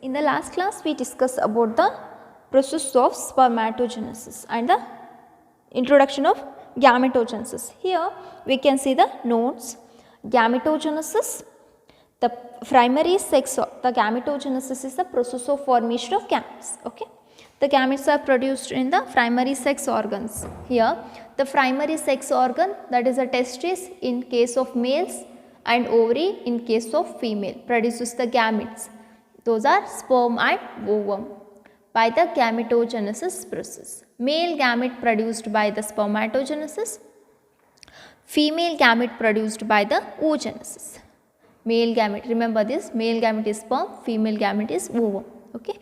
In the last class, we discussed about the process of spermatogenesis and the introduction of gametogenesis. Here we can see the notes. Gametogenesis, the primary sex, the gametogenesis is the process of formation of gametes. Okay, the gametes are produced in the primary sex organs. Here, the primary sex organ, that is a testis in case of males and ovary in case of female, produces the gametes. Those are sperm and ovum by the gametogenesis process. Male gamete produced by the spermatogenesis, female gamete produced by the oogenesis. Male gamete, remember this, male gamete is sperm, female gamete is ovum. Okay.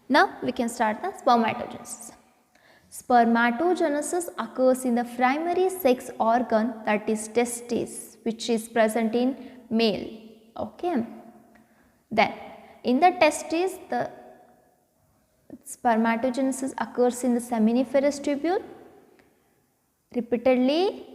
Now we can start the spermatogenesis. Spermatogenesis occurs in the primary sex organ, that is testis, which is present in male. Okay. Then in the testis, the spermatogenesis occurs in the seminiferous tubule. Repeatedly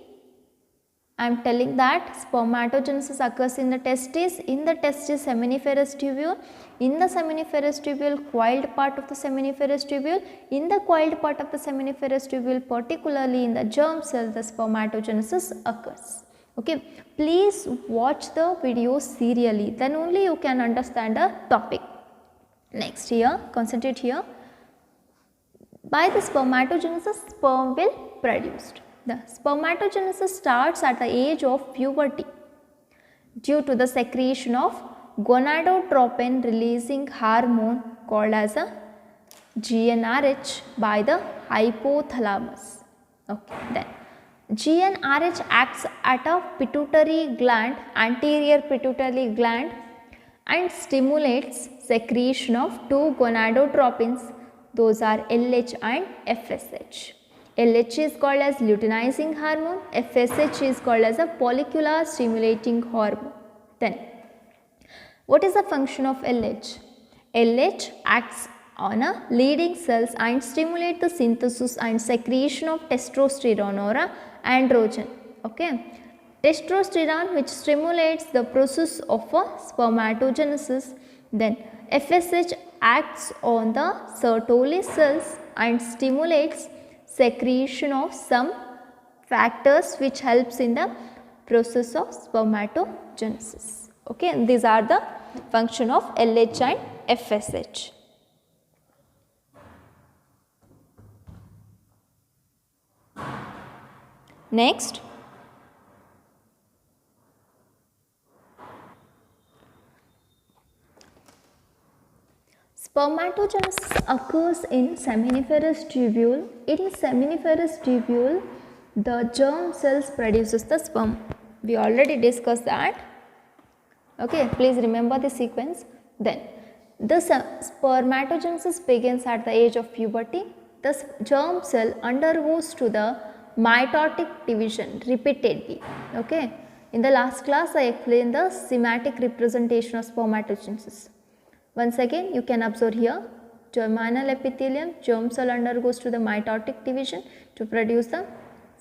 I am telling that spermatogenesis occurs in the testis, seminiferous tubule, in the seminiferous tubule, coiled part of the seminiferous tubule, in the coiled part of the seminiferous tubule, particularly in the germ cell, the spermatogenesis occurs. Okay, please watch the video serially, then only you can understand the topic. Next here, concentrate here. By the spermatogenesis, sperm will produced. The spermatogenesis starts at the age of puberty due to the secretion of gonadotropin releasing hormone called as a GnRH by the hypothalamus. Okay, then GnRH acts at a pituitary gland, anterior pituitary gland, and stimulates secretion of two gonadotropins, those are LH and FSH. LH is called as luteinizing hormone, FSH is called as a follicular stimulating hormone. Then, what is the function of LH? LH acts on a leading cells and stimulate the synthesis and secretion of testosterone or androgen. Okay. Testosterone, which stimulates the process of a spermatogenesis. Then FSH acts on the Sertoli cells and stimulates secretion of some factors which helps in the process of spermatogenesis. Okay, these are the function of LH and FSH. Next, spermatogenesis occurs in seminiferous tubule. In seminiferous tubule, the germ cells produces the sperm. We already discussed that. Okay, please remember the sequence. Then, the spermatogenesis begins at the age of puberty. The germ cell undergoes to the mitotic division repeatedly. Okay, in the last class I explained the schematic representation of spermatogenesis. Once again, you can observe here, germinal epithelium, germ cell undergoes to the mitotic division to produce the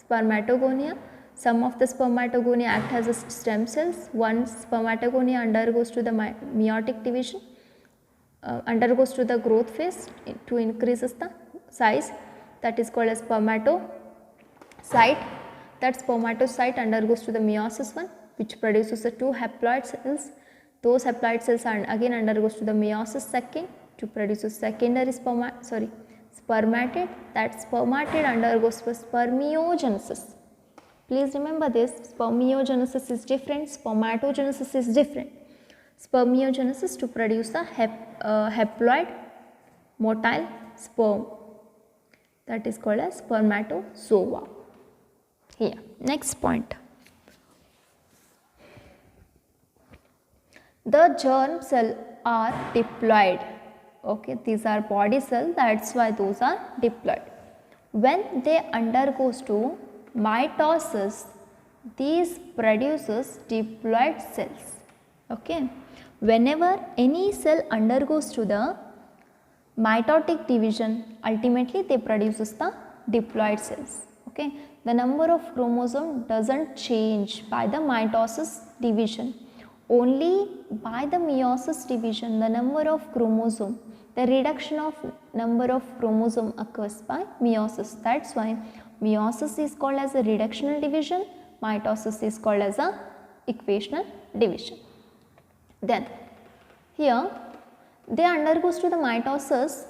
spermatogonia. Some of the spermatogonia act as a stem cells. One spermatogonia undergoes to the meiotic division, undergoes to the growth phase to increases the size, that is called as spermatocyte. That spermatocyte undergoes to the meiosis one, which produces the two haploid cells. Those haploid cells are again undergoes to the meiosis second to produce a secondary spermatid. That spermatid undergoes to spermiogenesis. Please remember this, spermiogenesis is different, spermatogenesis is different. Spermiogenesis to produce the haploid motile sperm, that is called as spermatozoa. Here, next point. The germ cell are diploid. Okay, these are body cells, that's why those are diploid. When they undergoes to mitosis, these produces diploid cells. Okay, whenever any cell undergoes to the mitotic division, ultimately they produces the diploid cells. Okay, the number of chromosome doesn't change by the mitosis division. Only by the meiosis division, the number of chromosome, the reduction of number of chromosome occurs by meiosis. That's why meiosis is called as a reductional division, mitosis is called as a equational division. Then here they undergoes to the mitosis.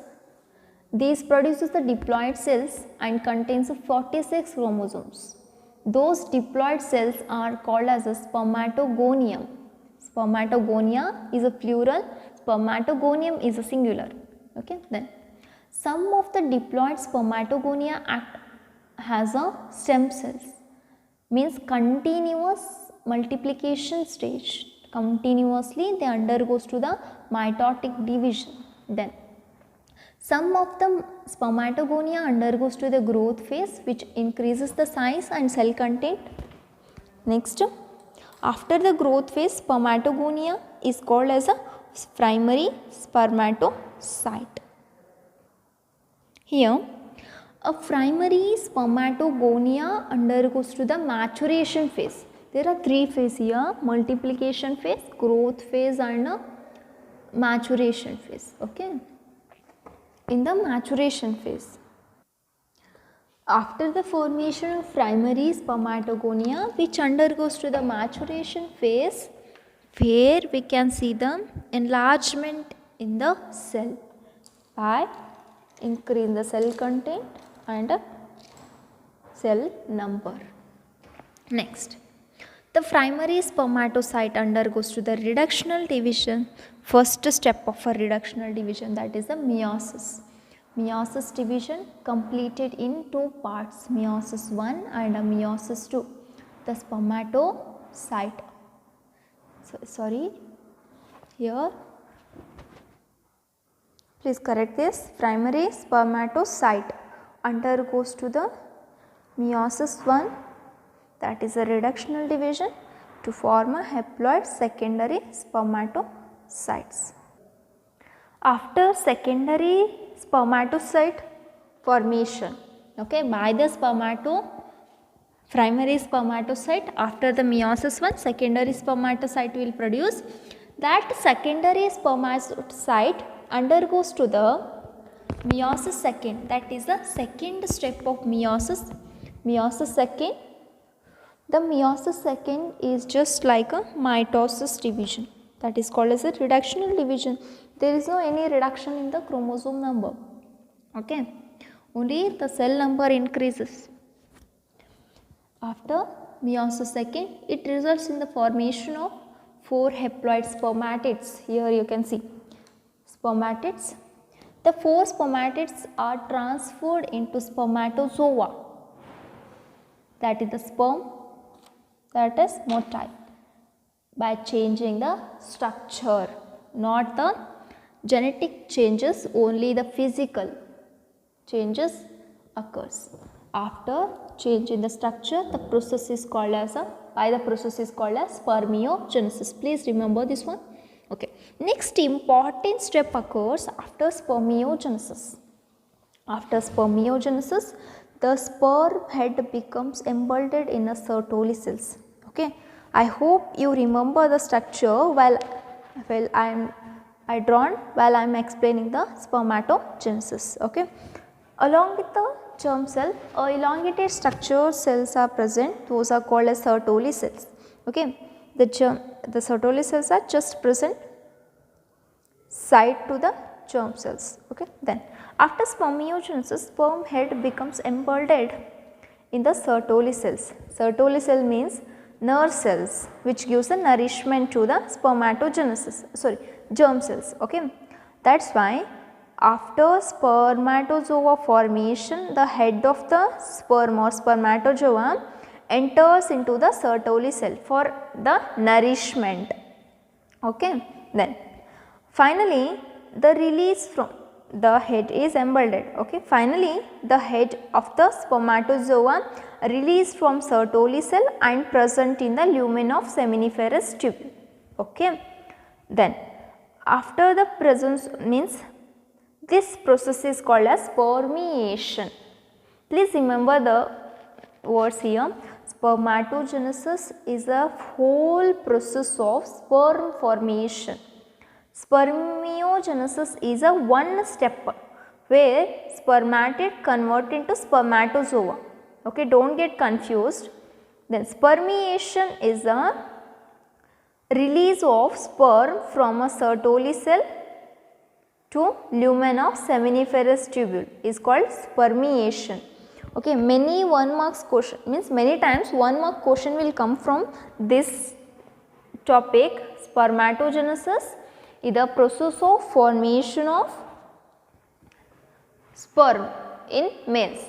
These produces the diploid cells and contains 46 chromosomes. Those diploid cells are called as a spermatogonium. Spermatogonia is a plural, spermatogonium is a singular. Okay, then some of the diploid spermatogonia act has a stem cells, means continuous multiplication stage. Continuously they undergoes to the mitotic division. Then some of the spermatogonia undergoes to the growth phase, which increases the size and cell content. Next, after the growth phase, spermatogonia is called as a primary spermatocyte. Here, a primary spermatogonia undergoes to the maturation phase. There are three phases here: multiplication phase, growth phase and a maturation phase. Okay. In the maturation phase, after the formation of primary spermatogonia, which undergoes to the maturation phase, where we can see the enlargement in the cell by increasing the cell content and cell number. Next, the primary spermatocyte undergoes to the reductional division. First step of a reductional division, that is the meiosis. Meiosis division completed in two parts, meiosis 1 and meiosis 2. The spermatocyte, here please correct this, primary spermatocyte undergoes to the meiosis 1, that is a reductional division, to form a haploid secondary spermatocytes. After secondary spermatocyte formation, okay, by the primary spermatocyte, after the meiosis 1, secondary spermatocyte will produce. That secondary spermatocyte undergoes to the meiosis second, that is the second step of meiosis. Meiosis second, the meiosis second is just like a mitosis division, that is called as a reductional division. There is no any reduction in the chromosome number, okay, only the cell number increases. After meiosis second, it results in the formation of 4 haploid spermatids. Here you can see spermatids. The 4 spermatids are transferred into spermatozoa, that is the sperm, that is motile, by changing the structure, not the genetic changes, only the physical changes occurs. After change in the structure, the process is called as spermiogenesis. Please remember this one. Okay. Next important step occurs after spermiogenesis. After spermiogenesis, the sperm head becomes embedded in a Sertoli cells. Okay. I hope you remember the structure while I drawn while I am explaining the spermatogenesis. Okay. Along with the germ cell, elongated structure cells are present. Those are called as Sertoli cells. Okay. The Sertoli cells are just present side to the germ cells. Okay. Then after spermiogenesis, sperm head becomes embedded in the Sertoli cells. Sertoli cell means nerve cells, which gives a nourishment to the germ cells. Okay. That's why after spermatozoa formation, the head of the sperm or spermatozoa enters into the Sertoli cell for the nourishment. Okay. Then finally the release from the head is embedded. Okay. Finally the head of the spermatozoa released from Sertoli cell and present in the lumen of seminiferous tubule. Okay. Then after the presence means this process is called as spermiation. Please remember the words here: spermatogenesis is a whole process of sperm formation. Spermiogenesis is a one step where spermatid convert into spermatozoa. Okay, don't get confused. Then spermiation is a release of sperm from a Sertoli cell to lumen of seminiferous tubule is called spermiation. Okay, many 1 marks question means many times 1 mark question will come from this topic. Spermatogenesis is the process of formation of sperm in males.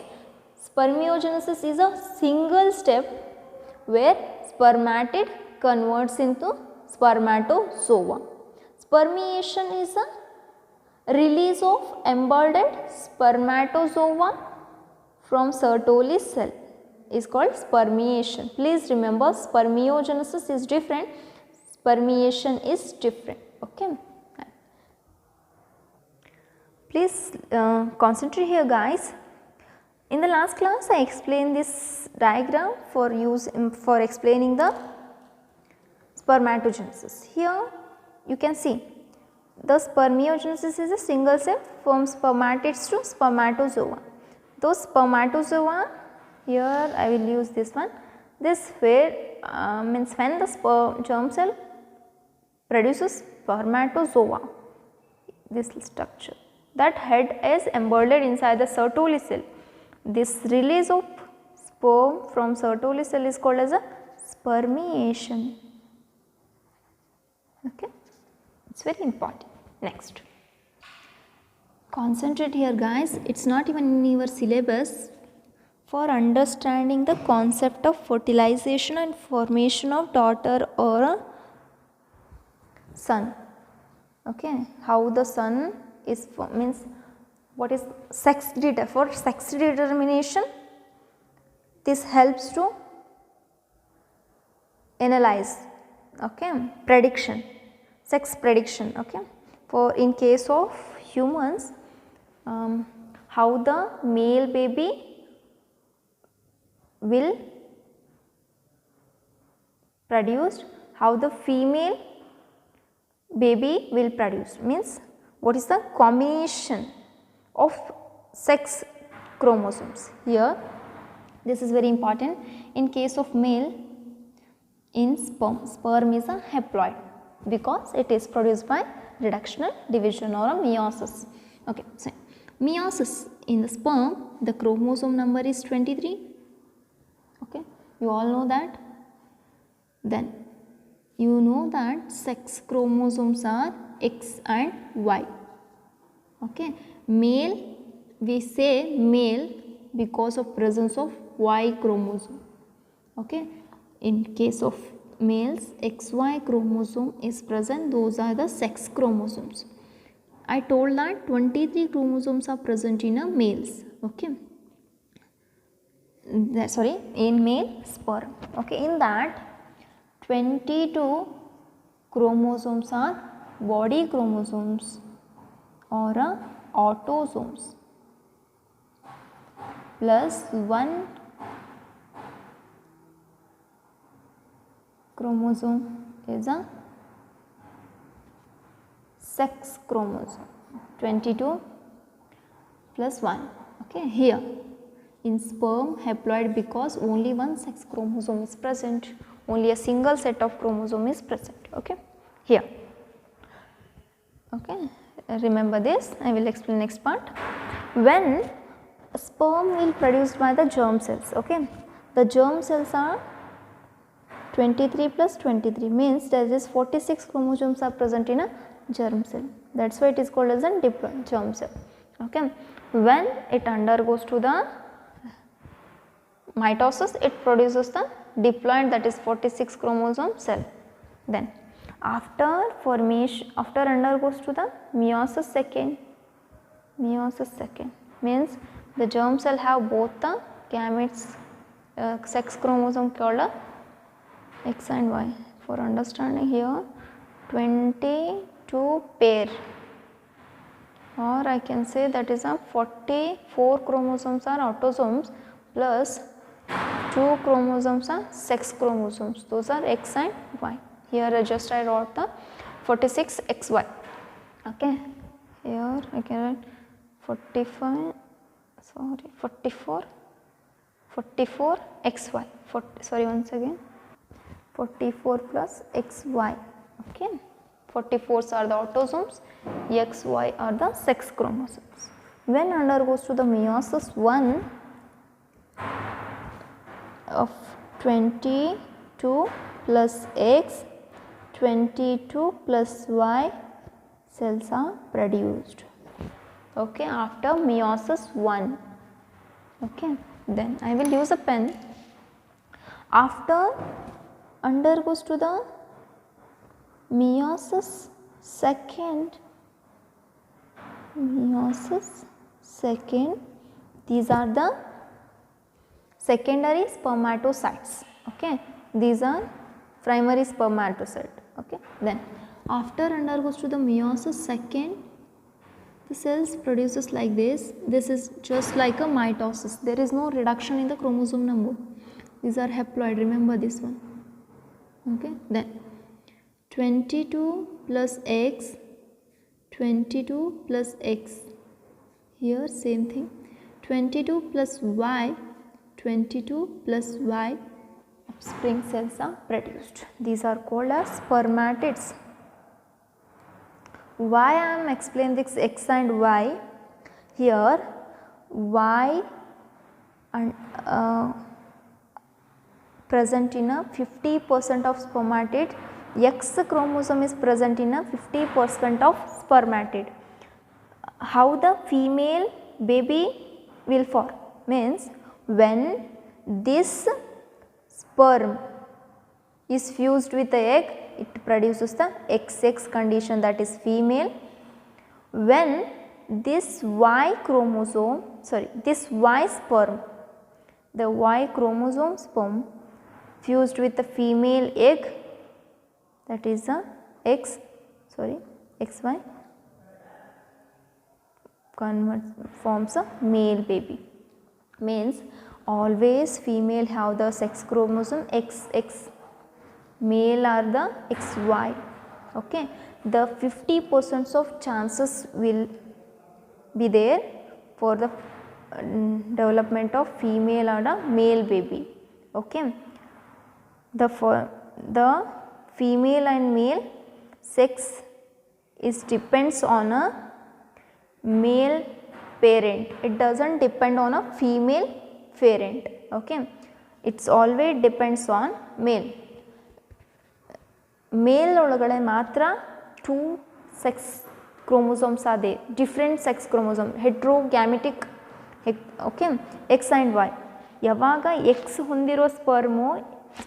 Spermiogenesis is a single step where spermatid converts into spermatozoa. Spermiation is a release of embedded spermatozoa from Sertoli cell is called spermiation. Please remember, spermiogenesis is different, spermiation is different. Okay. Please concentrate here, guys. In the last class I explained this diagram for explaining the spermatogenesis. Here you can see the spermiogenesis is a single step from spermatids to spermatozoa. Those spermatozoa, here I will use this one, this where means when the germ cell produces spermatozoa, this structure, that head is embedded inside the Sertoli cell. This release of sperm from Sertoli cell is called as a spermiation. Okay, it is very important. Next, concentrate here, guys, it is not even in your syllabus. For understanding the concept of fertilization and formation of daughter or a son. Okay, how the son is means what is sex data for sex determination. This helps to analyze, okay, prediction, sex prediction. Okay, for in case of humans, how the male baby will produce, how the female baby will produce, means what is the combination of sex chromosomes. Here this is very important. In case of male, in sperm is a haploid because it is produced by reductional division or a meiosis. Okay, so meiosis in the sperm, the chromosome number is 23. Okay, you all know that. Then you know that sex chromosomes are X and Y. Okay, male, we say male because of presence of Y chromosome. Okay, in case of males, XY chromosome is present, those are the sex chromosomes. I told that 23 chromosomes are present in a males. Okay, sorry, in male sperm. Okay, in that 22 chromosomes are body chromosomes or autosomes plus 1 chromosome is a sex chromosome, 22 plus 1. Okay, here in sperm haploid because only one sex chromosome is present, only a single set of chromosome is present. Okay, here. Okay, remember this, I will explain next part. When sperm will produced by the germ cells, okay, the germ cells are 23 plus 23 means there is 46 chromosomes are present in a germ cell, that is why it is called as a diploid germ cell. Okay, when it undergoes to the mitosis, it produces the diploid, that is 46 chromosome cell. Then after formation, after undergoes to the meiosis second means the germ cell have both the gametes, sex chromosome called a X and Y. For understanding here, 22 pair, or I can say that is a 44 chromosomes are autosomes plus 2 chromosomes are sex chromosomes, those are X and Y. Here just I wrote the 46 XY. Okay, here I can write 44 XY. Once again 44 plus XY. Okay, 44s are the autosomes, XY are the sex chromosomes. When undergoes to the meiosis 1 of 22 plus X, 22 plus Y cells are produced. Okay, after meiosis 1. Okay, then I will use a pen. After undergoes to the meiosis second, these are the secondary spermatocytes. Okay, these are primary spermatocyte. Okay, then after undergoes to the meiosis second, the cells produces like this. This is just like a mitosis. There is no reduction in the chromosome number. These are haploid, remember this one. Okay, then 22 plus X, 22 plus X, here same thing, 22 plus Y, 22 plus Y, offspring cells are produced. These are called as spermatids. Why I am explaining this X and Y? Here Y and present in a 50% of spermatid, X chromosome is present in a 50% of spermatid. How the female baby will form means, when this sperm is fused with the egg, it produces the XX condition, that is female. When this Y chromosome, this Y sperm, the Y chromosome sperm fused with the female egg, that is a XY, forms a male baby. Means always female have the sex chromosome XX, male are the XY. Okay, the 50% of chances will be there for the development of female or the male baby. Okay, the female and male sex is depends on a male parent, it does not depend on a female parent. Okay, it's always depends on male. Male ಒಳಗಡೆ ಮಾತ್ರ 2 sex chromosomes are there, different sex chromosome, heterogametic. Okay, X and Y. ಯಾವಾಗ X ಹೊಂದಿರೋ sperm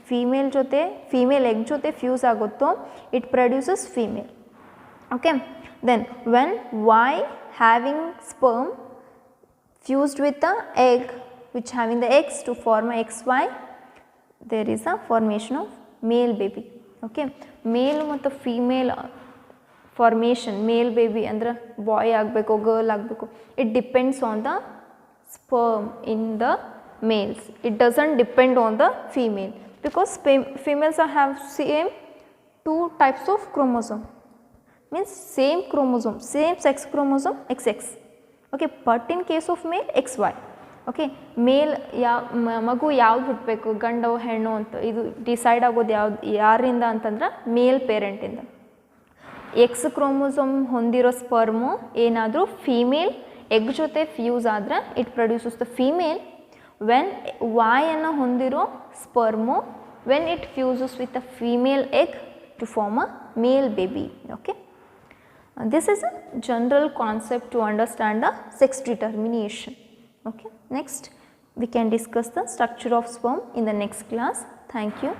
female egg ಜೊತೆ fuse ಆಗುತ್ತೋ, it produces female. Okay, then when Y having sperm fused with the egg which having the X to form a XY, there is a formation of male baby. Okay, male ಮತ್ತು female formation, ಮೇಲ್ baby ಅಂದರೆ ಬಾಯ್ ಆಗಬೇಕು girl ಆಗಬೇಕು, it depends on the sperm in the males, it doesn't depend on the female, because females have same 2 types of chromosome, means same chromosome, same sex chromosome XX. Okay, but in case of male XY. Okay, ಮೇಲ್ ಮಗು ಯಾವ್ದು ಹುಟ್ಟಬೇಕು, ಗಂಡು ಹೆಣ್ಣು ಅಂತ ಇದು decide ಆಗೋದು ಯಾರಿಂದ ಅಂತಂದ್ರೆ ಮೇಲ್ ಪೇರೆಂಟಿಂದ. ಎಕ್ಸ್ ಕ್ರೋಮೋಸೋಮ್ ಹೊಂದಿರೋ ಸ್ಪರ್ಮು ಏನಾದರೂ ಫೀಮೇಲ್ ಎಗ್ ಜೊತೆ ಫ್ಯೂಸ್ ಆದರೆ it produces the female. When ವಾಯನ್ನು ಹೊಂದಿರೋ sperm, when it fuses with a female egg to form a male baby. Okay, this is a general concept to understand the sex determination. Okay, next we can discuss the structure of sperm in the next class. Thank you.